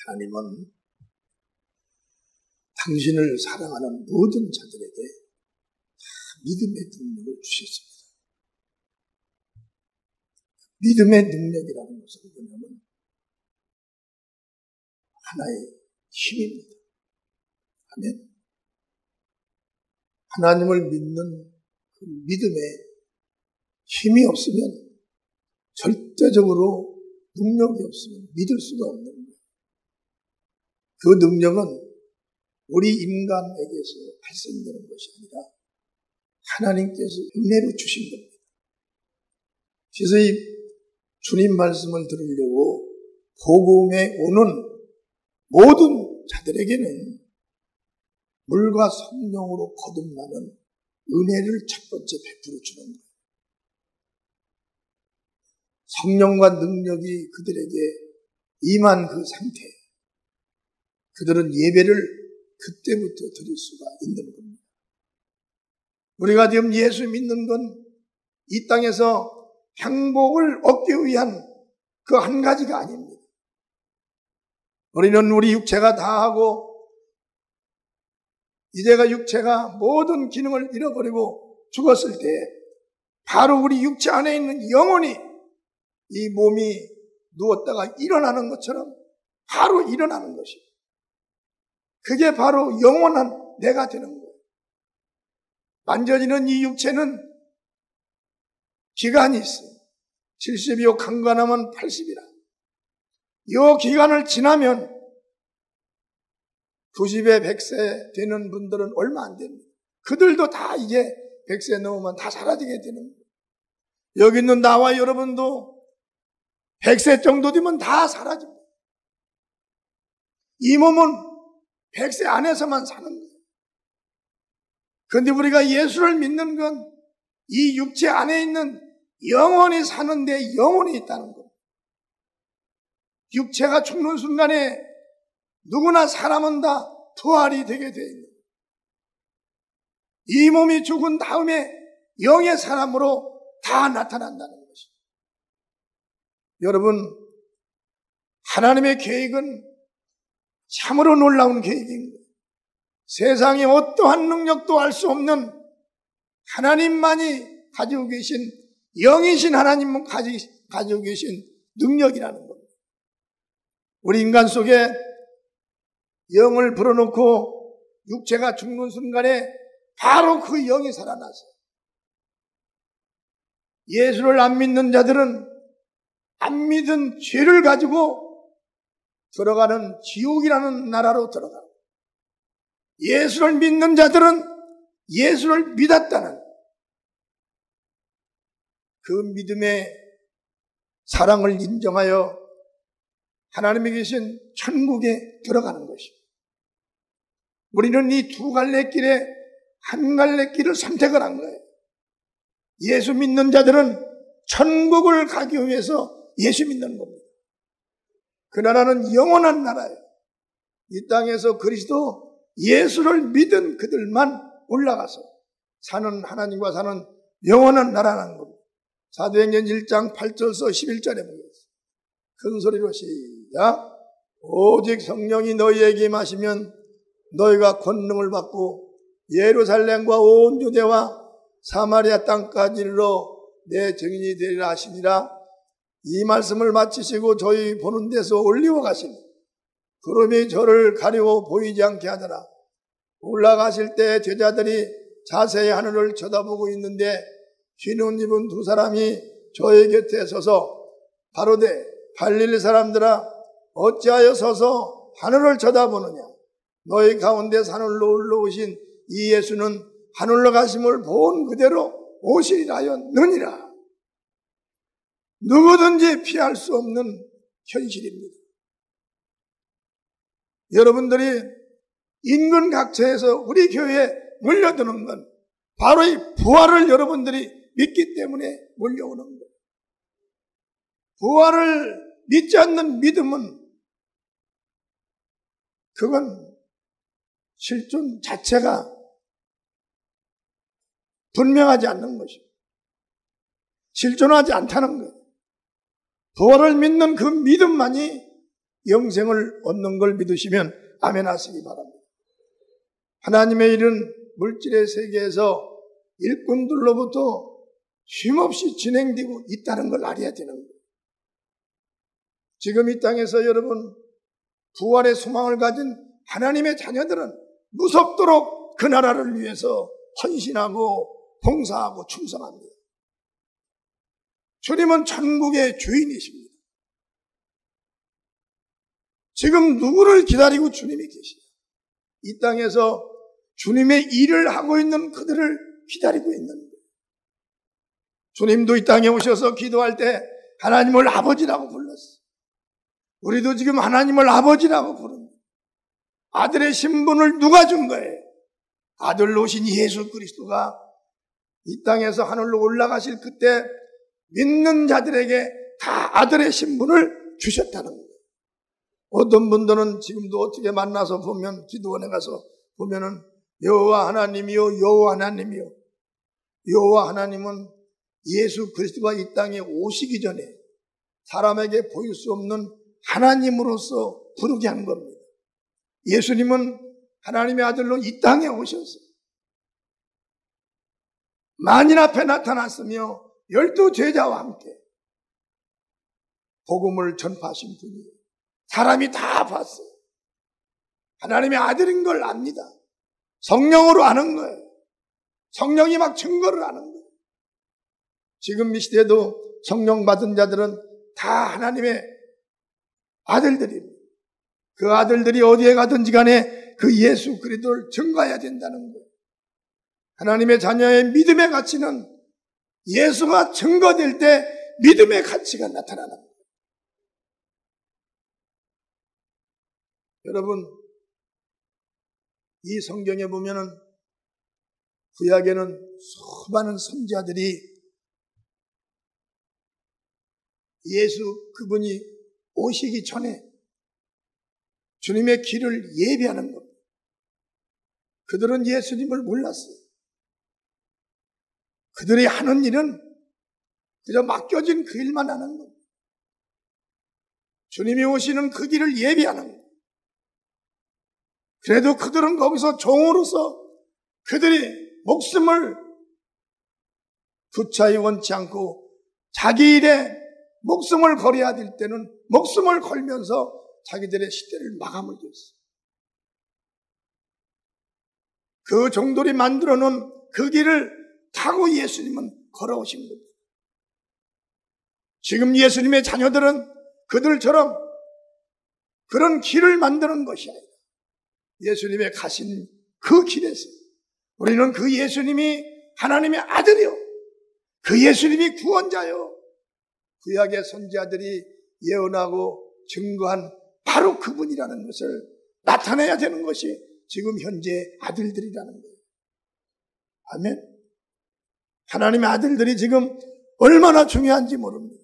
하나님은 당신을 사랑하는 모든 자들에게 믿음의 능력을 주셨습니다. 믿음의 능력이라는 것은 뭐냐면 하나의 힘입니다. 아멘. 하나님을 믿는 그 믿음에 힘이 없으면 절대적으로 능력이 없으면 믿을 수가 없는 거예요. 그 능력은 우리 인간에게서 발생되는 것이 아니라 하나님께서 은혜로 주신 겁니다. 그래서 이 주님 말씀을 들으려고 복음에 오는 모든 자들에게는 물과 성령으로 거듭나는 은혜를 첫 번째 베풀어 주는 거예요. 성령과 능력이 그들에게 임한 그 상태에 그들은 예배를 그때부터 드릴 수가 있는 겁니다. 우리가 지금 예수 믿는 건 이 땅에서 행복을 얻기 위한 그 한 가지가 아닙니다. 우리는 우리 육체가 다 하고 이제가 육체가 모든 기능을 잃어버리고 죽었을 때 바로 우리 육체 안에 있는 영혼이 이 몸이 누웠다가 일어나는 것처럼 바로 일어나는 것입니다. 그게 바로 영원한 내가 되는 거예요. 만져지는 이 육체는 기간이 있어요. 70이요 강간하면 80이라. 이 기간을 지나면 90에 100세 되는 분들은 얼마 안 됩니다. 그들도 다 이제 100세 넘으면 다 사라지게 되는 거예요. 여기 있는 나와 여러분도 100세 정도 되면 다 사라집니다. 이 몸은 100세 안에서만 사는 거예요. 그런데 우리가 예수를 믿는 건 이 육체 안에 있는 영혼이 사는데 영혼이 있다는 거예요. 육체가 죽는 순간에 누구나 사람은 다 부활이 되게 되어 있는 거예요. 이 몸이 죽은 다음에 영의 사람으로 다 나타난다는 것입니다. 여러분, 하나님의 계획은 참으로 놀라운 계획입니다. 세상에 어떠한 능력도 알 수 없는 하나님만이 가지고 계신 영이신 하나님은 가지고 계신 능력이라는 겁니다. 우리 인간 속에 영을 불어넣고 육체가 죽는 순간에 바로 그 영이 살아나서 예수를 안 믿는 자들은 안 믿은 죄를 가지고 들어가는 지옥이라는 나라로 들어가고 예수를 믿는 자들은 예수를 믿었다는 그 믿음의 사랑을 인정하여 하나님이 계신 천국에 들어가는 것입니다. 우리는 이 두 갈래 길에 한 갈래 길을 선택을 한 거예요. 예수 믿는 자들은 천국을 가기 위해서 예수 믿는 겁니다. 그 나라는 영원한 나라예요. 이 땅에서 그리스도 예수를 믿은 그들만 올라가서 사는 하나님과 사는 영원한 나라라는 겁니다. 사도행전 1장 8절서 11절에 보겠습니다. 큰 소리로 시작. 오직 성령이 너희에게 임하시면 너희가 권능을 받고 예루살렘과 온 유대와 사마리아 땅까지 이르러 내 증인이 되리라 하시니라. 이 말씀을 마치시고 저희 보는 데서 올리워 가시니 구름이 저를 가리워 보이지 않게 하더라. 올라가실 때 제자들이 자세히 하늘을 쳐다보고 있는데 흰 옷 입은 두 사람이 저희 곁에 서서 가로되 갈릴리 사람들아 어찌하여 서서 하늘을 쳐다보느냐. 너희 가운데 하늘로 올라오신 이 예수는 하늘로 가심을 본 그대로 오시리라 하였느니라. 누구든지 피할 수 없는 현실입니다. 여러분들이 인근 각처에서 우리 교회에 몰려드는 건 바로 이 부활을 여러분들이 믿기 때문에 몰려오는 거예요. 부활을 믿지 않는 믿음은 그건 실존 자체가 분명하지 않는 것입니다. 실존하지 않다는 거예요. 부활을 믿는 그 믿음만이 영생을 얻는 걸 믿으시면 아멘 하시기 바랍니다. 하나님의 일은 물질의 세계에서 일꾼들로부터 쉼없이 진행되고 있다는 걸 알아야 되는 거예요. 지금 이 땅에서 여러분 부활의 소망을 가진 하나님의 자녀들은 무섭도록 그 나라를 위해서 헌신하고 봉사하고 충성합니다. 주님은 천국의 주인이십니다. 지금 누구를 기다리고 주님이 계시냐? 이 땅에서 주님의 일을 하고 있는 그들을 기다리고 있는 거예요. 주님도 이 땅에 오셔서 기도할 때 하나님을 아버지라고 불렀어요. 우리도 지금 하나님을 아버지라고 부릅니다. 아들의 신분을 누가 준 거예요? 아들로 오신 예수 그리스도가 이 땅에서 하늘로 올라가실 그때 믿는 자들에게 다 아들의 신분을 주셨다는 거예요. 어떤 분들은 지금도 어떻게 만나서 보면 기도원에 가서 보면은 여호와 하나님이요 여호와 하나님이요. 여호와 하나님은 예수 그리스도가 이 땅에 오시기 전에 사람에게 보일 수 없는 하나님으로서 부르게 한 겁니다. 예수님은 하나님의 아들로 이 땅에 오셨어요. 만인 앞에 나타났으며 12 제자와 함께 복음을 전파하신 분이에요. 사람이 다 봤어요. 하나님의 아들인 걸 압니다. 성령으로 아는 거예요. 성령이 막 증거를 하는 거예요. 지금 이 시대에도 성령 받은 자들은 다 하나님의 아들들입니다. 그 아들들이 어디에 가든지 간에 그 예수 그리스도를 증거해야 된다는 거예요. 하나님의 자녀의 믿음의 가치는 예수가 증거될 때 믿음의 가치가 나타나는 거예요. 여러분, 이 성경에 보면은 구약에는 수많은 선지자들이 예수 그분이 오시기 전에 주님의 길을 예비하는 겁니다. 그들은 예수님을 몰랐어요. 그들이 하는 일은 그저 맡겨진 그 일만 하는 겁니다. 주님이 오시는 그 길을 예비하는 겁니다. 그래도 그들은 거기서 종으로서 그들이 목숨을 부차히 원치 않고 자기 일에 목숨을 걸어야 될 때는 목숨을 걸면서 자기들의 시대를 마감을 줬어요. 그 종들이 만들어 놓은 그 길을 타고 예수님은 걸어오신 겁니다. 지금 예수님의 자녀들은 그들처럼 그런 길을 만드는 것이 아니라 예수님의 가신 그 길에서 우리는 그 예수님이 하나님의 아들이요, 그 예수님이 구원자요, 구약의 선지자들이 예언하고 증거한 바로 그분이라는 것을 나타내야 되는 것이 지금 현재 아들들이라는 거예요. 아멘. 하나님의 아들들이 지금 얼마나 중요한지 모릅니다.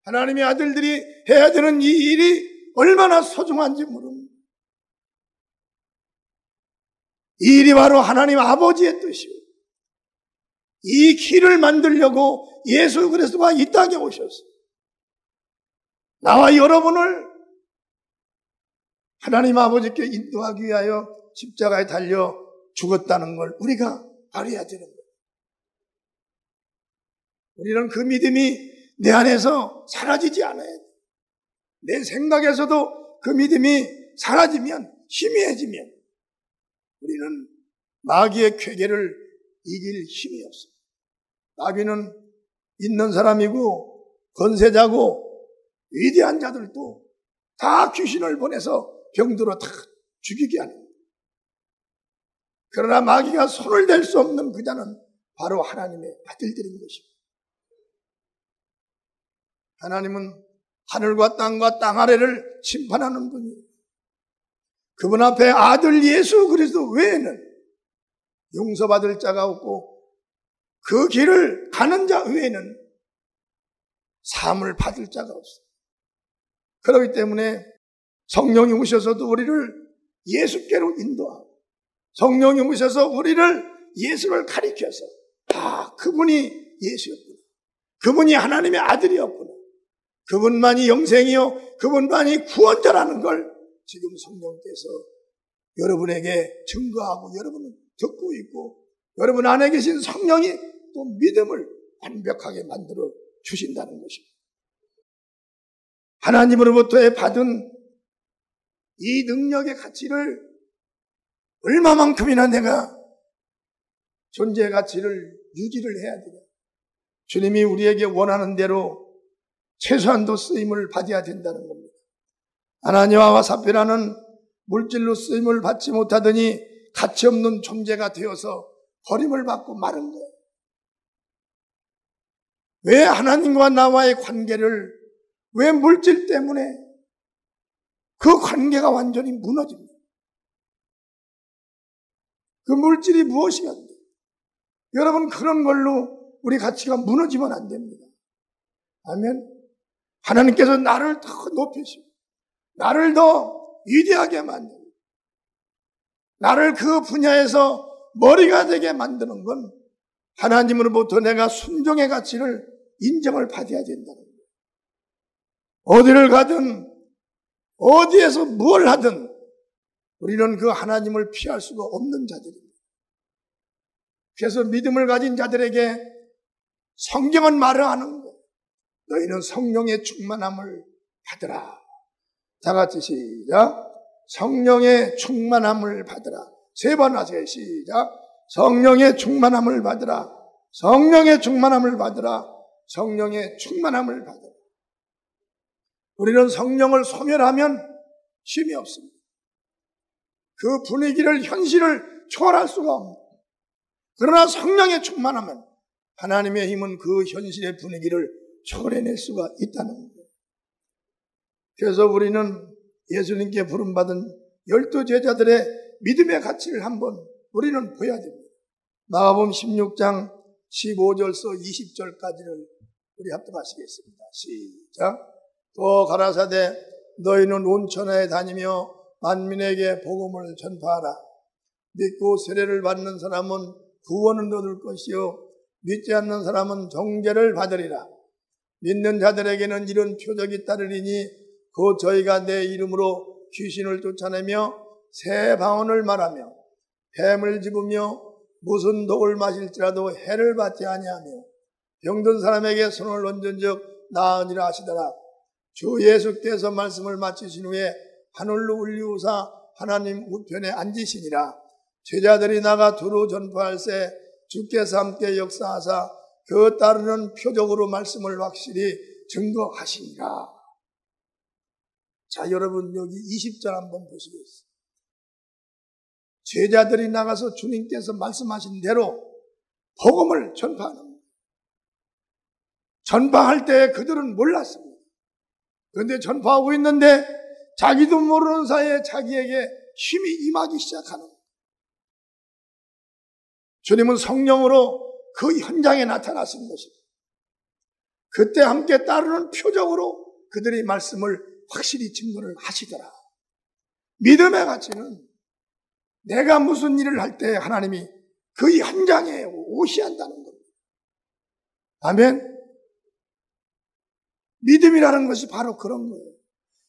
하나님의 아들들이 해야 되는 이 일이 얼마나 소중한지 모릅니다. 이 일이 바로 하나님 아버지의 뜻이요, 이 길을 만들려고 예수 그리스도가 이 땅에 오셨어요. 나와 여러분을 하나님 아버지께 인도하기 위하여 십자가에 달려 죽었다는 걸 우리가 알아야 되는 거예요. 우리는 그 믿음이 내 안에서 사라지지 않아야 돼요. 내 생각에서도 그 믿음이 사라지면, 희미해지면 우리는 마귀의 쾌계를 이길 힘이 없어요. 마귀는 있는 사람이고 권세자고 위대한 자들도 다 귀신을 보내서 병들어 다 죽이게 하는 거예요. 그러나 마귀가 손을 댈 수 없는 그 자는 바로 하나님의 아들들인 것입니다. 하나님은 하늘과 땅과 땅 아래를 심판하는 분이에요. 그분 앞에 아들 예수 그리스도 외에는 용서받을 자가 없고 그 길을 가는 자 외에는 사함을 받을 자가 없어요. 그렇기 때문에 성령이 오셔서도 우리를 예수께로 인도하고, 성령이 오셔서 우리를 예수를 가리켜서 그분이 예수였구나, 그분이 하나님의 아들이었구나, 그분만이 영생이요 그분만이 구원자라는 걸 지금 성령께서 여러분에게 증거하고 여러분은 듣고 있고, 여러분 안에 계신 성령이 또 믿음을 완벽하게 만들어 주신다는 것입니다. 하나님으로부터 받은 이 능력의 가치를 얼마만큼이나 내가 존재의 가치를 유지를 해야 되냐. 주님이 우리에게 원하는 대로 최소한도 쓰임을 받아야 된다는 겁니다. 아나니아와 삽비라는 물질로 쓰임을 받지 못하더니 가치없는 존재가 되어서 버림을 받고 마른 거예요. 왜 하나님과 나와의 관계를, 왜 물질 때문에 그 관계가 완전히 무너집니다. 그 물질이 무엇이면 돼요? 여러분, 그런 걸로 우리 가치가 무너지면 안 됩니다. 아멘. 하나님께서 나를 더 높이시고 나를 더 위대하게 만들고 나를 그 분야에서 머리가 되게 만드는 건 하나님으로부터 내가 순종의 가치를 인정을 받아야 된다는 거예요. 어디를 가든 어디에서 뭘 하든 우리는 그 하나님을 피할 수가 없는 자들입니다. 그래서 믿음을 가진 자들에게 성경은 말을 하는 거예요. 너희는 성령의 충만함을 받으라. 다 같이 시작. 성령의 충만함을 받으라. 3번 하세요. 시작. 성령의 충만함을 받으라. 성령의 충만함을 받으라. 성령의 충만함을 받으라. 우리는 성령을 소멸하면 힘이 없습니다. 그 분위기를, 현실을 초월할 수가 없습니다. 그러나 성령의 충만하면 하나님의 힘은 그 현실의 분위기를 초월해낼 수가 있다는 거예요. 그래서 우리는 예수님께 부름받은 12제자들의 믿음의 가치를 한번 우리는 보여야 됩니다. 마가복음 16장 15절서 20절까지를 우리 합독하시겠습니다. 시작. 또 가라사대 너희는 온 천하에 다니며 만민에게 복음을 전파하라. 믿고 세례를 받는 사람은 구원을 얻을 것이요 믿지 않는 사람은 정죄를 받으리라. 믿는 자들에게는 이런 표적이 따르리니 곧 저희가 내 이름으로 귀신을 쫓아내며 새 방언을 말하며 뱀을 집으며 무슨 독을 마실지라도 해를 받지 아니하며 병든 사람에게 손을 얹은즉 나으니라 하시더라. 주 예수께서 말씀을 마치신 후에 하늘로 울리우사 하나님 우편에 앉으시니라. 제자들이 나가 두루 전파할세 주께서 함께 역사하사 그 따르는 표적으로 말씀을 확실히 증거하시니라. 자, 여러분 여기 20절 한번 보시겠습니다. 제자들이 나가서 주님께서 말씀하신 대로 복음을 전파하는 거예요. 전파할 때 그들은 몰랐습니다. 그런데 전파하고 있는데 자기도 모르는 사이에 자기에게 힘이 임하기 시작하는 거예요. 주님은 성령으로 그 현장에 나타나신 것입니다. 그때 함께 따르는 표적으로 그들의 말씀을 확실히 증거를 하시더라. 믿음의 가치는 내가 무슨 일을 할 때 하나님이 그 현장에 오셔야 한다는 겁니다. 아멘. 믿음이라는 것이 바로 그런 거예요.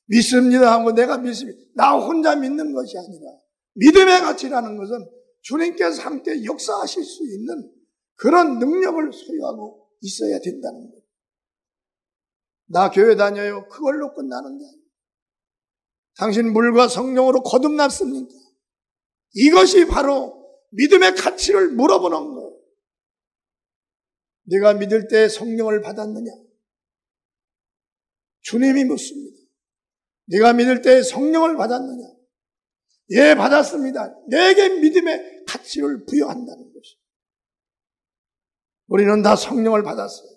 믿습니다 하고 내가 믿습니다. 나 혼자 믿는 것이 아니라 믿음의 가치라는 것은 주님께서 함께 역사하실 수 있는 그런 능력을 소유하고 있어야 된다는 거예요. 나 교회 다녀요. 그걸로 끝나는 게 아니에요. 당신 물과 성령으로 거듭났습니까? 이것이 바로 믿음의 가치를 물어보는 거예요. 네가 믿을 때 성령을 받았느냐? 주님이 묻습니다. 네가 믿을 때 성령을 받았느냐? 예, 받았습니다. 내게 믿음의 가치를 부여한다는 것이죠. 우리는 다 성령을 받았어요.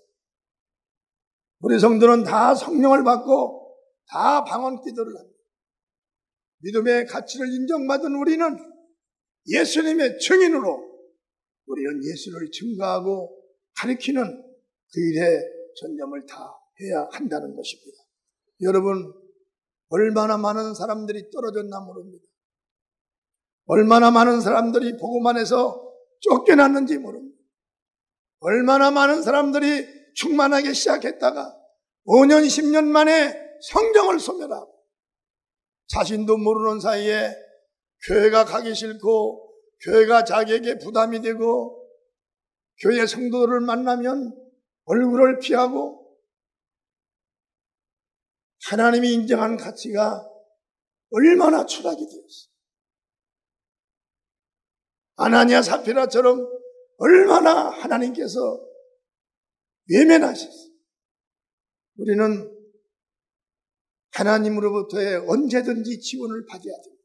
우리 성도는 다 성령을 받고 다 방언 기도를 합니다. 믿음의 가치를 인정받은 우리는 예수님의 증인으로 우리는 예수를 증거하고 가리키는 그 일에 전념을 다 해야 한다는 것입니다. 여러분, 얼마나 많은 사람들이 떨어졌나 모릅니다. 얼마나 많은 사람들이 복음 안에서 쫓겨났는지 모릅니다. 얼마나 많은 사람들이 충만하게 시작했다가 5년, 10년 만에 성경을 소멸하고 자신도 모르는 사이에 교회가 가기 싫고 교회가 자기에게 부담이 되고 교회 성도들을 만나면 얼굴을 피하고 하나님이 인정한 가치가 얼마나 추락이 되었어요. 아나니아 사피라처럼 얼마나 하나님께서 외면하셨어요. 우리는 하나님으로부터의 언제든지 지원을 받아야 됩니다.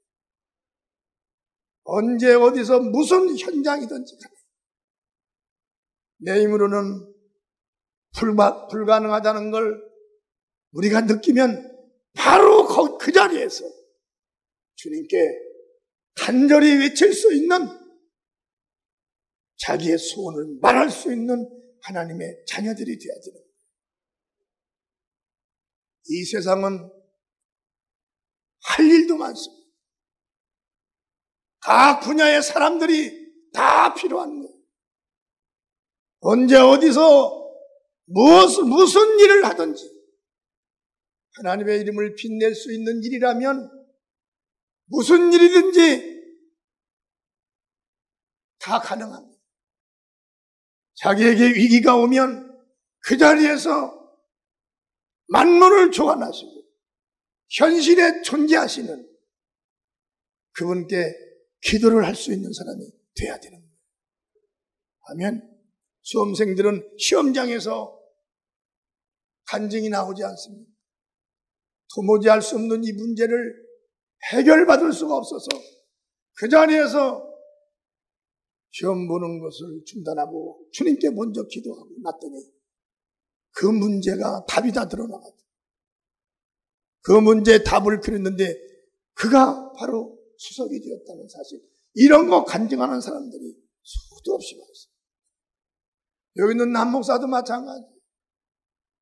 언제 어디서 무슨 현장이든지 간에 내 힘으로는 불가능하다는 걸 우리가 느끼면 바로 그 자리에서 주님께 간절히 외칠 수 있는 자기의 소원을 말할 수 있는 하나님의 자녀들이 되어야 되는 거예요. 이 세상은 할 일도 많습니다. 각 분야의 사람들이 다 필요한 거예요. 언제 어디서 무슨 일을 하든지 하나님의 이름을 빛낼 수 있는 일이라면 무슨 일이든지 다 가능합니다. 자기에게 위기가 오면 그 자리에서 만물을 조관하시고 현실에 존재하시는 그분께 기도를 할 수 있는 사람이 돼야 되는 거예요. 아멘. 수험생들은 시험장에서 간증이 나오지 않습니다. 도무지 할 수 없는 이 문제를 해결받을 수가 없어서 그 자리에서 시험 보는 것을 중단하고 주님께 먼저 기도하고 났더니 그 문제가 답이 다 드러나가지고 그 문제의 답을 그렸는데 그가 바로 수석이 되었다는 사실, 이런 거 간증하는 사람들이 수도 없이 많습니다. 여기 있는 남목사도 마찬가지.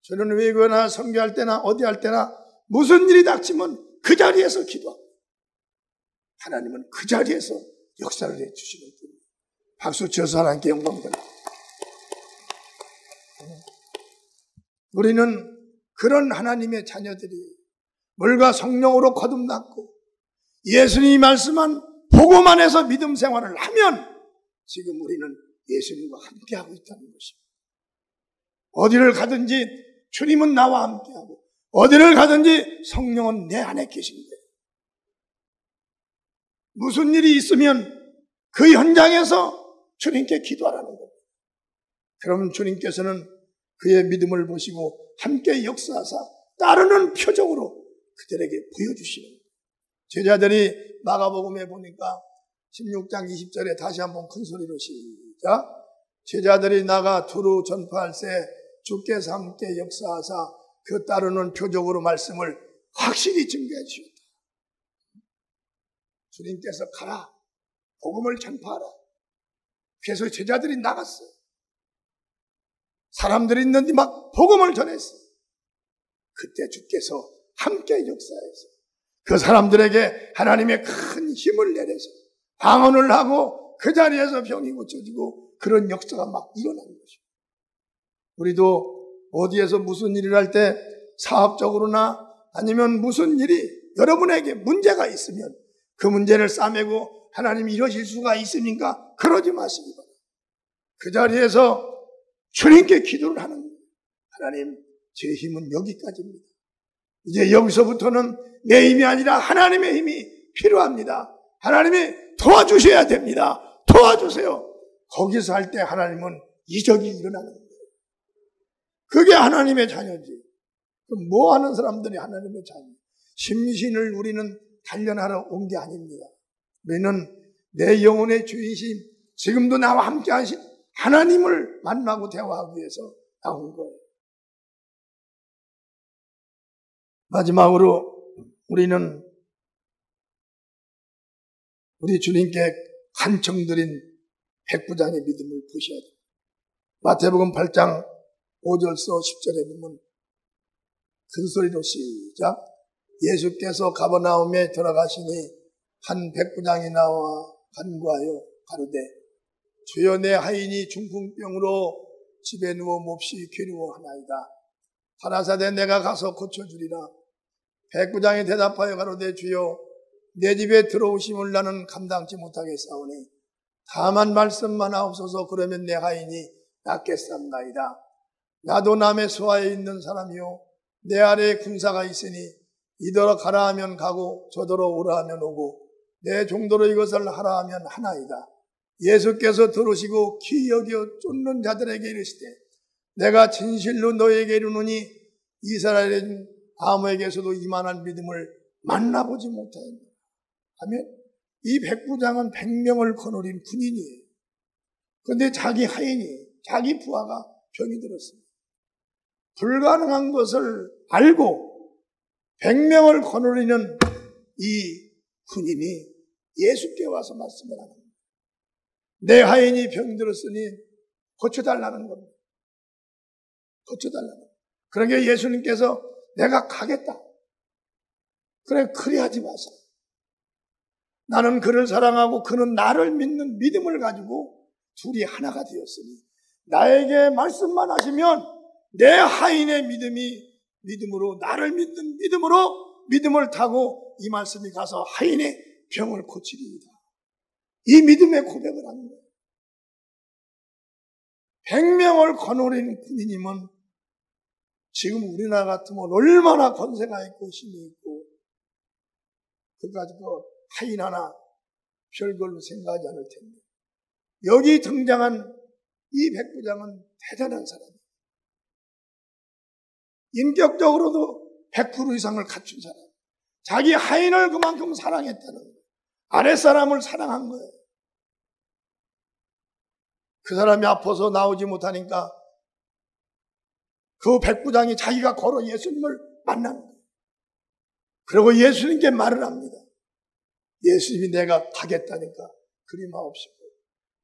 저는 외교나 선교할 때나 어디 할 때나 무슨 일이 닥치면 그 자리에서 기도합니다. 하나님은 그 자리에서 역사를 해주시는 분입니다. 박수 쳐서 하나님께 영광 드립니다. 우리는 그런 하나님의 자녀들이 물과 성령으로 거듭났고 예수님이 말씀한 복음 안에서 믿음 생활을 하면 지금 우리는 예수님과 함께하고 있다는 것입니다. 어디를 가든지 주님은 나와 함께하고 어디를 가든지 성령은 내 안에 계신 거예요. 무슨 일이 있으면 그 현장에서 주님께 기도하라는 겁니다. 그러면 주님께서는 그의 믿음을 보시고 함께 역사하사 따르는 표적으로 그들에게 보여주시는 거예요. 제자들이 마가복음에 보니까 16장 20절에 다시 한번 큰 소리로 시작. 제자들이 나가 두루 전파할세 주께서 함께 역사하사 그 따르는 표적으로 말씀을 확실히 증거해 주셨다. 주님께서 가라, 복음을 전파하라. 그래서 제자들이 나갔어요. 사람들이 있는데 막 복음을 전했어요. 그때 주께서 함께 역사해서 그 사람들에게 하나님의 큰 힘을 내려서 방언을 하고 그 자리에서 병이 고쳐지고 그런 역사가 막 일어나는 것입니다. 우리도 어디에서 무슨 일을 할 때 사업적으로나 아니면 무슨 일이 여러분에게 문제가 있으면 그 문제를 싸매고 하나님이 이러실 수가 있습니까? 그러지 마시기 바랍니다. 그 자리에서 주님께 기도를 하는 거예요. 하나님, 제 힘은 여기까지입니다. 이제 여기서부터는 내 힘이 아니라 하나님의 힘이 필요합니다. 하나님이 도와주셔야 됩니다. 도와주세요. 거기서 할 때 하나님은 이적이 일어나는 거예요. 그게 하나님의 자녀지. 뭐 하는 사람들이 하나님의 자녀? 심신을 우리는 단련하러 온 게 아닙니다. 우리는 내 영혼의 주이신 지금도 나와 함께 하신 하나님을 만나고 대화하기 위해서 나온 거예요. 마지막으로 우리는 우리 주님께 간청드린 백부장의 믿음을 보셔야 돼요. 마태복음 8장 5절서 10절에 보면 큰 소리로 시작. 예수께서 가버나움에 들어가시니 한 백부장이 나와 간구하여 가로되 주여 내 하인이 중풍병으로 집에 누워 몹시 괴로워하나이다. 가라사대 내가 가서 고쳐주리라. 백부장이 대답하여 가로되 주여 내 집에 들어오심을 나는 감당치 못하겠사오니 다만 말씀만 하옵소서. 그러면 내 하인이 낫겠사옵나이다. 나도 남의 수하에 있는 사람이요 내 아래에 군사가 있으니 이더러 가라 하면 가고 저더러 오라 하면 오고 내 종도로 이것을 하라 하면 하나이다. 예수께서 들으시고 기 여겨 쫓는 자들에게 이르시되 내가 진실로 너에게 이르노니 이스라엘은 아무에게서도 이만한 믿음을 만나보지 못하였다. 하면 이 백부장은 100명을 거느린 군인이에요. 그런데 자기 하인이, 자기 부하가 병이 들었습니다. 불가능한 것을 알고 100명을 거느리는 이 군인이 예수께 와서 말씀을 하는 겁니다. 내 하인이 병이 들었으니 고쳐달라는 겁니다. 고쳐달라는 겁니다. 그러니까 예수님께서 내가 가겠다. 그래, 그래하지 마세요. 나는 그를 사랑하고 그는 나를 믿는 믿음을 가지고 둘이 하나가 되었으니 나에게 말씀만 하시면 내 하인의 믿음으로 나를 믿는 믿음으로 믿음을 타고 이 말씀이 가서 하인의 병을 고치리이다. 이 믿음의 고백을 하는 거예요. 100명을 거느린 군인이면 지금 우리나라 같으면 얼마나 권세가 있고 힘이 있고 그가지고 하인 하나 별걸로 생각하지 않을 텐데 여기 등장한 이 백부장은 대단한 사람이에요. 인격적으로도 100% 이상을 갖춘 사람. 자기 하인을 그만큼 사랑했다는 거예요. 아랫사람을 사랑한 거예요. 그 사람이 아파서 나오지 못하니까 그 백부장이 자기가 걸어 예수님을 만난 거예요. 그리고 예수님께 말을 합니다. 예수님이 내가 가겠다니까 그리 마옵시고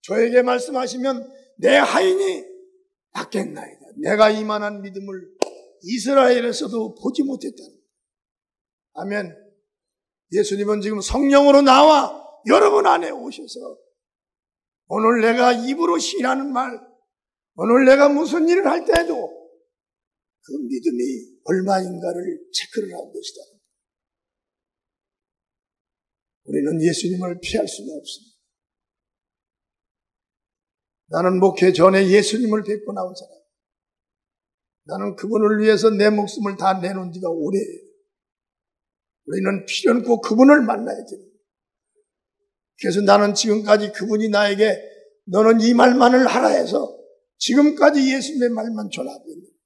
저에게 말씀하시면 내 하인이 낫겠나이다. 내가 이만한 믿음을 이스라엘에서도 보지 못했다는 거예요. 아멘. 예수님은 지금 성령으로 나와 여러분 안에 오셔서 오늘 내가 입으로 시인하는 말, 오늘 내가 무슨 일을 할 때에도 그 믿음이 얼마인가를 체크를 하고 계시다. 우리는 예수님을 피할 수가 없습니다. 나는 목회 전에 예수님을 뵙고 나온 사람. 나는 그분을 위해서 내 목숨을 다 내놓은 지가 오래예요. 우리는 필연코 그분을 만나야 됩니다. 그래서 나는 지금까지 그분이 나에게 너는 이 말만을 하라 해서 지금까지 예수님의 말만 전하고 있는 거예요.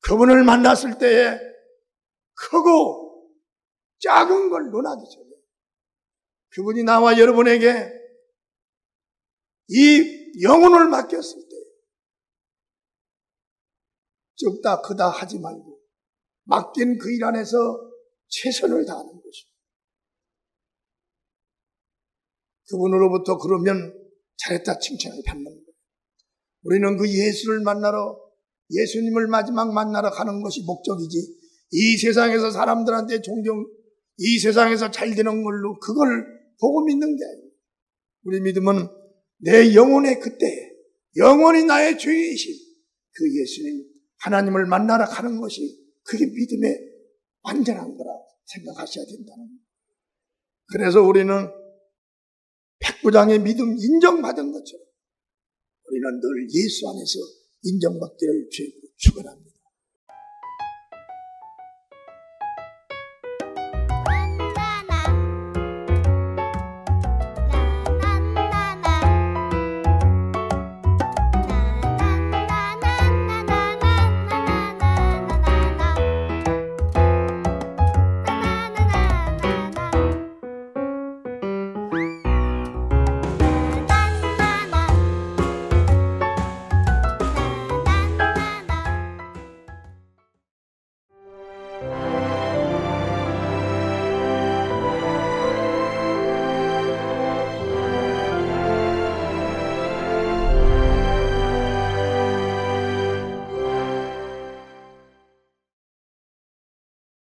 그분을 만났을 때에 크고 작은 걸 논하기 전에 그분이 나와 여러분에게 이 영혼을 맡겼을 때 적다 크다 하지 말고 맡긴 그 일 안에서 최선을 다하는 것입니다. 그분으로부터 그러면 잘했다 칭찬을 받는 거예요. 우리는 그 예수를 만나러 예수님을 마지막 만나러 가는 것이 목적이지 이 세상에서 사람들한테 종종 이 세상에서 잘 되는 걸로 그걸 보고 믿는 게 아니에요. 우리 믿음은 내 영혼의 그때 영원히 나의 주인이신 그 예수님 하나님을 만나러 가는 것이 그게 믿음의 완전한 거라 생각하셔야 된다는 거예요. 그래서 우리는 백부장의 믿음 인정받은 것처럼 우리는 늘 예수 안에서 인정받기를 축원합니다.